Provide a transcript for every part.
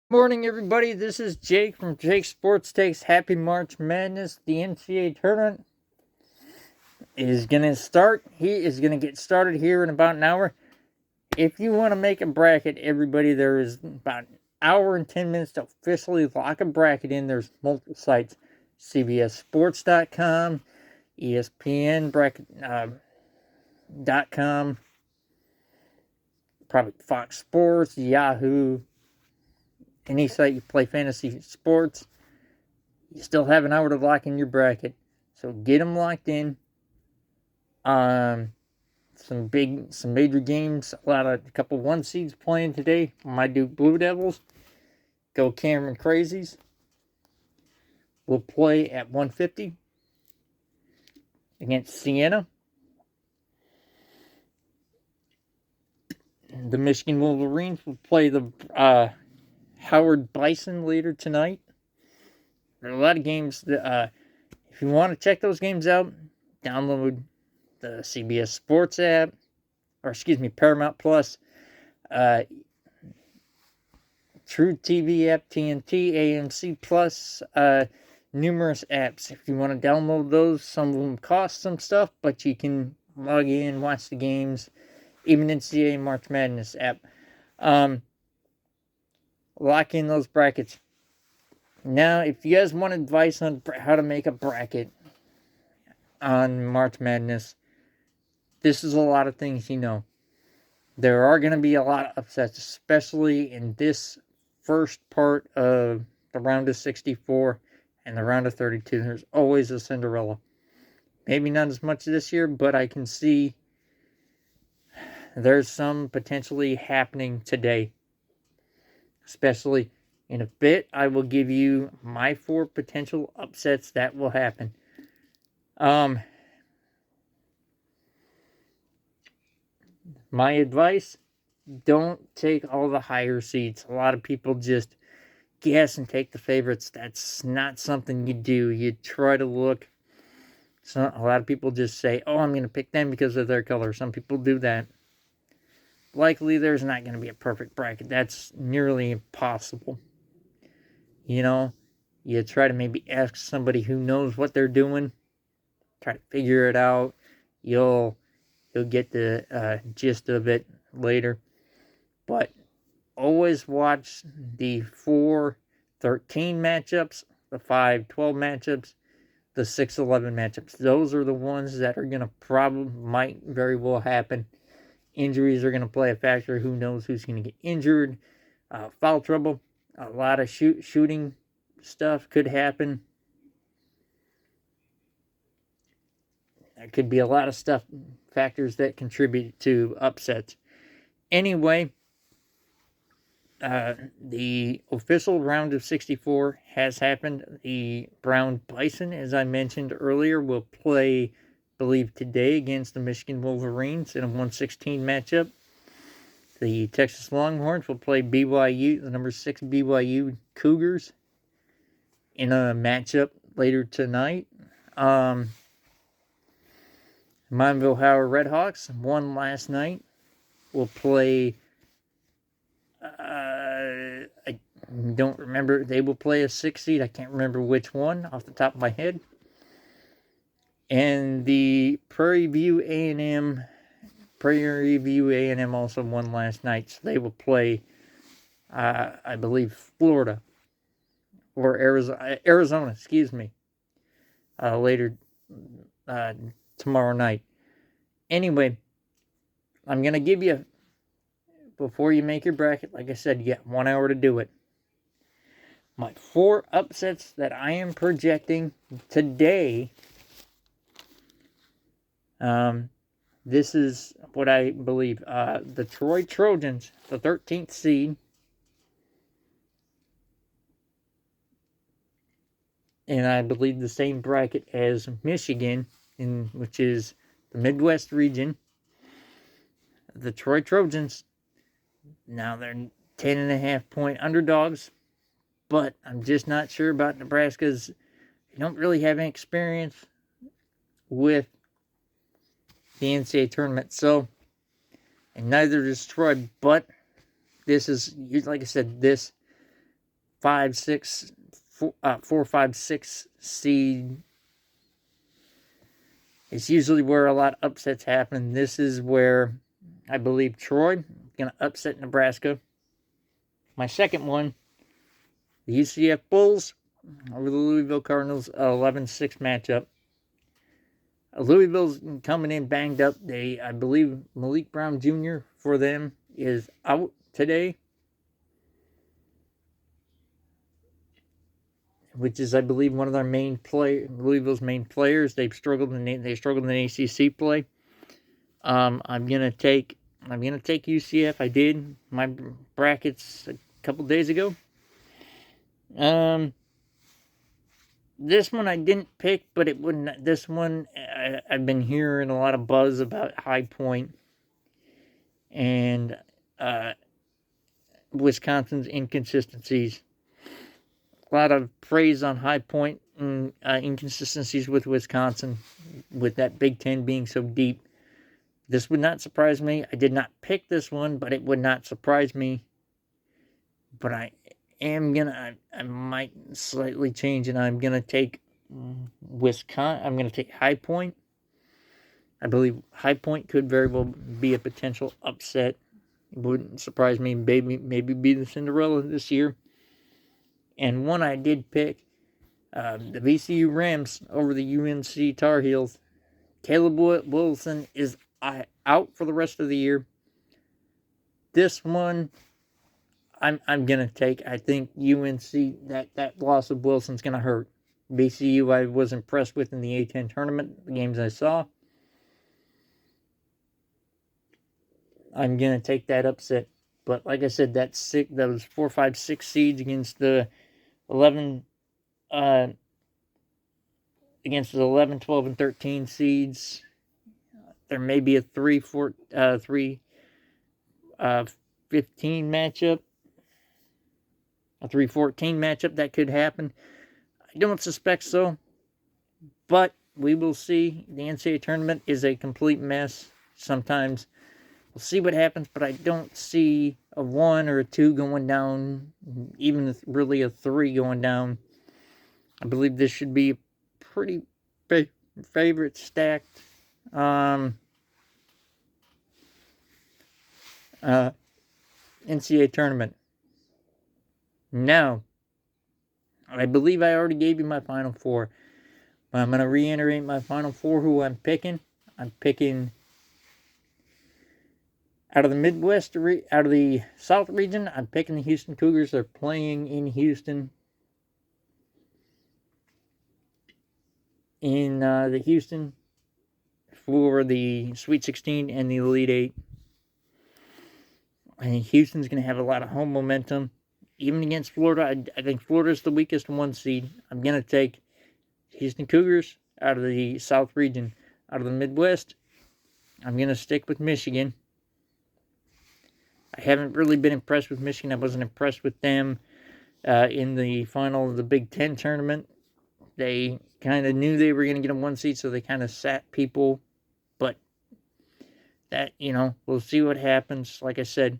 Morning, everybody. This is Jake from Jake Sports Takes. Happy March Madness. The NCAA tournament is going to start. He is going to get started here in about an hour. If you want to make a bracket, everybody, there is about an hour and 10 minutes to officially lock a bracket in. There's multiple sites: CBSSports.com, ESPN bracket.com, probably Fox Sports, Yahoo, any site you play fantasy sports. You still have an hour to lock in your bracket, so get them locked in. Some major games. A couple one seeds playing today. My Duke Blue Devils. Go Cameron Crazies. Will play at 150 against Siena. The Michigan Wolverines will play the Howard Bison later tonight. There are a lot of games that, if you want to check those games out, download the CBS Sports app, Paramount Plus, True TV app, TNT, AMC Plus, numerous apps. If you want to download those, some of them cost some stuff, but you can log in, watch the games, even NCAA March Madness app. Lock in those brackets. Now, if you guys want advice on how to make a bracket on March Madness, this is a lot of things you know. There are going to be a lot of upsets, especially in this first part of the round of 64 and the round of 32. There's always a Cinderella. Maybe not as much this year, but I can see there's some potentially happening today. Especially in a bit, I will give you my 4 potential upsets that will happen. My advice, don't take all the higher seeds. A lot of people just guess and take the favorites. That's not something you do. You try to look. So a lot of people just say, oh, I'm going to pick them because of their color. Some people do that. Likely there's not going to be a perfect bracket. That's nearly impossible. You try to maybe ask somebody who knows what they're doing. Try to figure it out. You'll get the gist of it later. But always watch the 4-13 matchups, the 5-12 matchups, the 6-11 matchups. Those are the ones that are going to might very well happen. Injuries are going to play a factor. Who knows who's going to get injured? Foul trouble. A lot of shooting stuff could happen. There could be a lot of factors that contribute to upsets. Anyway, the official round of 64 has happened. The Brown Bison, as I mentioned earlier, will play, I believe, today against the Michigan Wolverines in a 116 matchup. The Texas Longhorns will play BYU, the number 6 BYU Cougars, in a matchup later tonight. Mineville Howard Redhawks won last night. Will play, I don't remember, they will play a 6 seed. I can't remember which one off the top of my head. And the Prairie View A&M also won last night. So they will play, I believe, Florida or Arizona, later tomorrow night. Anyway, I'm going to give you, before you make your bracket, like I said, you got 1 hour to do it. My 4 upsets that I am projecting today. This is what I believe. The Troy Trojans, the 13th seed. And I believe the same bracket as Michigan, which is the Midwest region. The Troy Trojans, now they're 10.5 point underdogs, but I'm just not sure about Nebraska's. They don't really have any experience with the NCAA tournament, so, and neither does Troy, but this is, like I said, this 5, 6, 4, 5, 6 seed. It's usually where a lot of upsets happen. This is where I believe Troy is going to upset Nebraska. My second one, the UCF Bulls over the Louisville Cardinals, 11-6 matchup. Louisville's coming in banged up. I believe Malik Brown Jr. for them is out today, which is, I believe, one of their Louisville's main players. They struggled in ACC play. I'm gonna take UCF. I did my brackets a couple days ago. This one I didn't pick, but it wouldn't. This one I've been hearing a lot of buzz about High Point and Wisconsin's inconsistencies. A lot of praise on High Point and inconsistencies with Wisconsin, with that Big Ten being so deep. This would not surprise me. I did not pick this one, but it would not surprise me. But I might slightly change, and I'm gonna take Wisconsin. I'm gonna take High Point. I believe High Point could very well be a potential upset. It wouldn't surprise me. Maybe be the Cinderella this year. And one I did pick, the VCU Rams over the UNC Tar Heels. Caleb Wilson is out for the rest of the year. This one, I'm gonna take. I think UNC, that loss of Wilson's gonna hurt. VCU I was impressed with in the A10 tournament, the games I saw. I'm gonna take that upset. But like I said, those 4, 5, 6 seeds against the 11, against the 11, 12, and 13 seeds. There may be a 3, 15 matchup. A 3-14 matchup that could happen. I don't suspect so, but we will see. The NCAA tournament is a complete mess sometimes. We'll see what happens, but I don't see a 1 or a 2 going down, even really a 3 going down. I believe this should be a pretty favorite stacked NCAA tournament. Now, I believe I already gave you my final 4, but I'm going to reiterate my final 4 who I'm picking. I'm picking out of the Midwest, out of the South region, I'm picking the Houston Cougars. They're playing in Houston. In the Houston for the Sweet 16 and the Elite 8. I think Houston's going to have a lot of home momentum. Even against Florida, I think Florida's the weakest 1 seed. I'm going to take Houston Cougars out of the South region. Out of the Midwest, I'm going to stick with Michigan. I haven't really been impressed with Michigan. I wasn't impressed with them in the final of the Big Ten tournament. They kind of knew they were going to get a 1 seed, so they kind of sat people. But that, we'll see what happens. Like I said,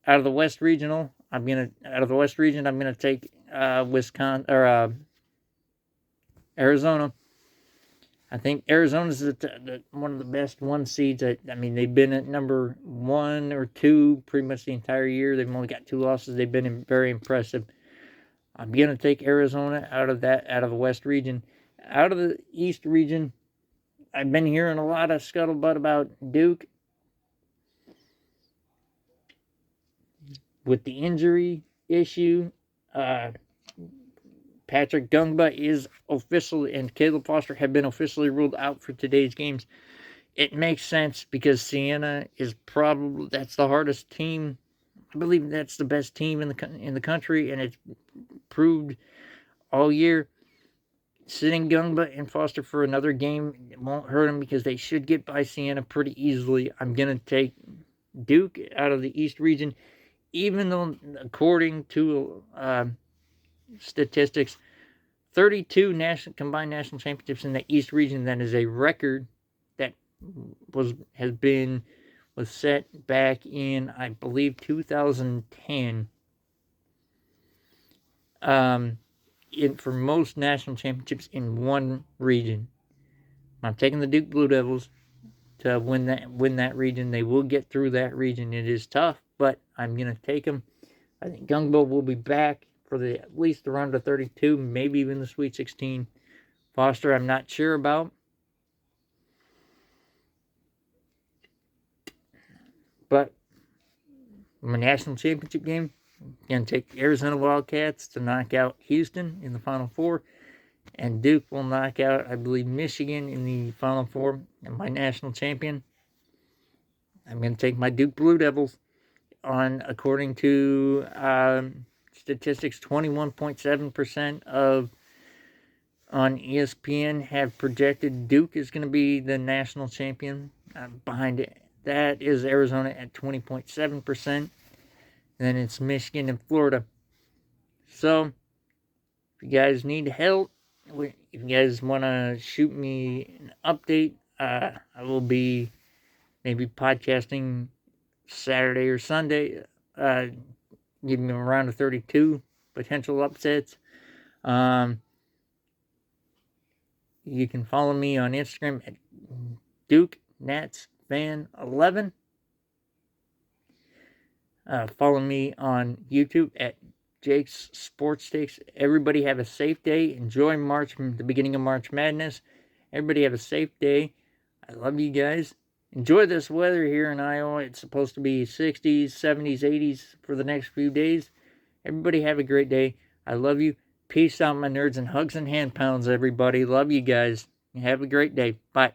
out of the West Regional, I'm gonna take Wisconsin or Arizona. I think Arizona's one of the best 1 seeds. I mean, they've been at number 1 or 2 pretty much the entire year. They've only got 2 losses. They've been very impressive. I'm going to take Arizona out of the West region. Out of the East region, I've been hearing a lot of scuttlebutt about Duke. With the injury issue, Patrick Gungba is officially, and Caleb Foster have been officially ruled out for today's games. It makes sense because Siena is that's the hardest team. I believe that's the best team in the country, and it's proved all year. Sitting Gungba and Foster for another game won't hurt them because they should get by Siena pretty easily. I'm going to take Duke out of the East region, even though, according to statistics, 32 combined national championships in the East region. That is a record that was set back in, I believe, 2010. for most national championships in one region. I'm taking the Duke Blue Devils to win that region. They will get through that region. It is tough, but I'm gonna take them. I think Gungbo will be back for at least the round of 32, maybe even the Sweet 16. Foster, I'm not sure about. But my national championship game, I'm going to take Arizona Wildcats to knock out Houston in the Final Four. And Duke will knock out, I believe, Michigan in the Final Four. And my national champion, I'm going to take my Duke Blue Devils according to statistics, 21.7% on ESPN have projected Duke is going to be the national champion. Behind it, that is Arizona at 20.7%. Then it's Michigan and Florida. So, if you guys need help, if you guys want to shoot me an update, I will be maybe podcasting Saturday or Sunday, giving them a round of 32 potential upsets. You can follow me on Instagram at DukeNatsFan11. Follow me on YouTube at Jake's Sports Takes. Everybody have a safe day. Enjoy the beginning of March Madness. Everybody have a safe day. I love you guys. Enjoy this weather here in Iowa. It's supposed to be 60s, 70s, 80s for the next few days. Everybody have a great day. I love you. Peace out, my nerds, and hugs and hand pounds, everybody. Love you guys. Have a great day. Bye.